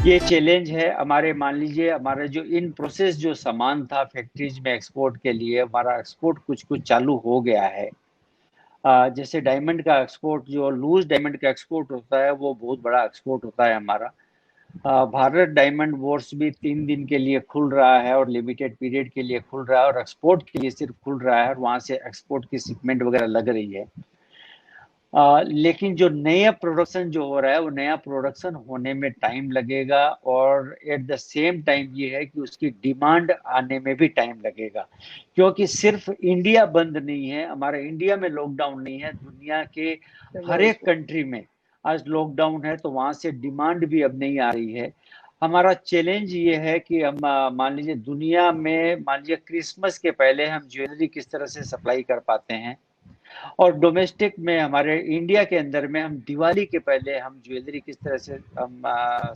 ये चैलेंज है हमारे। मान लीजिए हमारा जो इन प्रोसेस जो सामान था फैक्ट्रीज में एक्सपोर्ट के लिए, हमारा एक्सपोर्ट कुछ कुछ चालू हो गया है। जैसे डायमंड का एक्सपोर्ट, जो लूज डायमंड का एक्सपोर्ट होता है वो बहुत बड़ा एक्सपोर्ट होता है हमारा। भारत डायमंड बोर्स भी 3 दिन के लिए खुल रहा है और लिमिटेड पीरियड के लिए खुल रहा है, और एक्सपोर्ट के लिए सिर्फ खुल रहा है, और वहां से एक्सपोर्ट की शिपमेंट वगैरह लग रही है। लेकिन जो नया प्रोडक्शन जो हो रहा है वो नया प्रोडक्शन होने में टाइम लगेगा, और एट द सेम टाइम ये है कि उसकी डिमांड आने में भी टाइम लगेगा। क्योंकि सिर्फ इंडिया बंद नहीं है, हमारे इंडिया में लॉकडाउन नहीं है, दुनिया के हर एक कंट्री में आज लॉकडाउन है, तो वहां से डिमांड भी अब नहीं आ रही है। हमारा चैलेंज ये है कि हम मान लीजिए दुनिया में, मान लीजिए क्रिसमस के पहले हम ज्वेलरी किस तरह से सप्लाई कर पाते हैं, और डोमेस्टिक में हमारे इंडिया के अंदर में हम दिवाली के पहले हम ज्वेलरी किस तरह से हम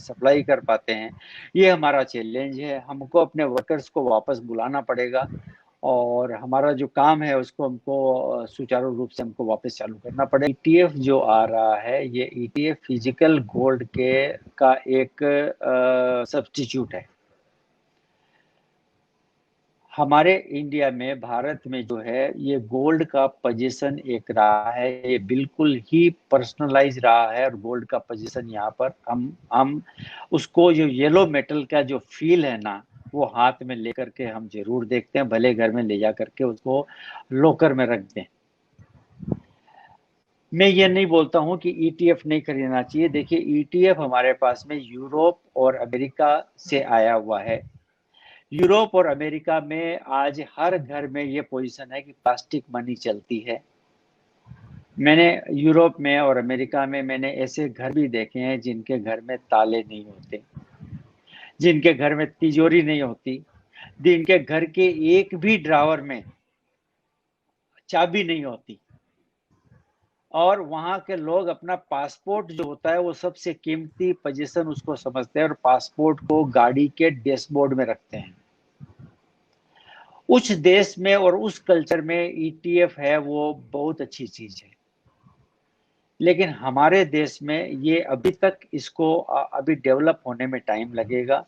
सप्लाई कर पाते हैं। ये हमारा चैलेंज है। हमको अपने वर्कर्स को वापस बुलाना पड़ेगा, और हमारा जो काम है उसको हमको सुचारू रूप से हमको वापस चालू करना पड़ेगा। ईटीएफ जो आ रहा है, ये ईटीएफ फिजिकल गोल्ड के का एक सब्स्टिट्यूट है। हमारे इंडिया में, भारत में जो है, ये गोल्ड का पोजीशन एक रहा है, ये बिल्कुल ही पर्सनलाइज रहा है। और गोल्ड का पोजीशन यहाँ पर हम उसको, जो येलो मेटल का जो फील है ना, वो हाथ में लेकर के हम जरूर देखते हैं, भले घर में ले जा करके उसको लॉकर में रख दें। मैं ये नहीं बोलता हूँ कि ईटीएफ नहीं खरीदना चाहिए। देखिए, ईटीएफ हमारे पास में यूरोप और अमेरिका से आया हुआ है। यूरोप और अमेरिका में आज हर घर में ये पोजीशन है कि प्लास्टिक मनी चलती है। मैंने यूरोप में और अमेरिका में मैंने ऐसे घर भी देखे हैं जिनके घर में ताले नहीं होते, जिनके घर में तिजोरी नहीं होती, जिनके घर के एक भी ड्रावर में चाबी नहीं होती, और वहां के लोग अपना पासपोर्ट जो होता है वो सबसे कीमती पोजीशन उसको समझते हैं, और पासपोर्ट को गाड़ी के डैशबोर्ड में रखते हैं। उस देश में और उस कल्चर में ईटीएफ है वो बहुत अच्छी चीज है। लेकिन हमारे देश में ये अभी तक, इसको अभी डेवलप होने में टाइम लगेगा।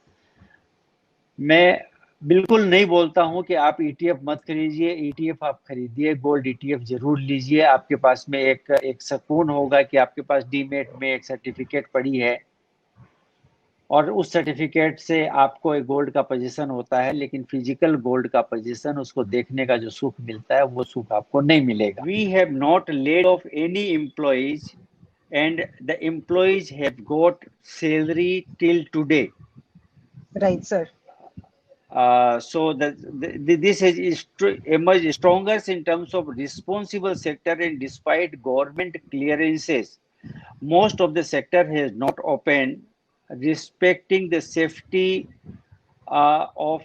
मैं बिल्कुल नहीं बोलता हूं कि आप ईटीएफ मत खरीदिए, ईटीएफ आप खरीदिए, गोल्ड ईटीएफ जरूर लीजिए। आपके पास में एक एक सुकून होगा कि आपके पास डीमेट में एक सर्टिफिकेट पड़ी है, और उस सर्टिफिकेट से आपको एक गोल्ड का पोजीशन होता है। लेकिन फिजिकल गोल्ड का पोजीशन, उसको देखने का जो सुख मिलता है, वो सुख आपको नहीं मिलेगा। We have not laid off any employees, and the employees have got salary till today. Right, sir. This has emerged stronger in terms of responsible sector, and despite government clearances, most of the sector has not opened, respecting the safety of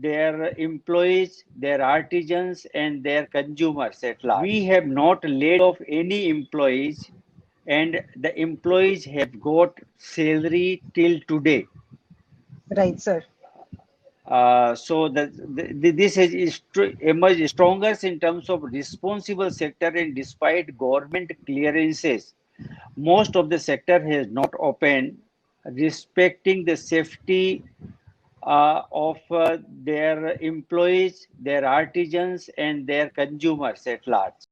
their employees, their artisans, and their consumers at large. We have not laid off any employees, and the employees have got salary till today. Right, sir. This has emerged stronger in terms of responsible sector, and despite government clearances, most of the sector has not opened, respecting the safety of their employees, their artisans, and their consumers at large.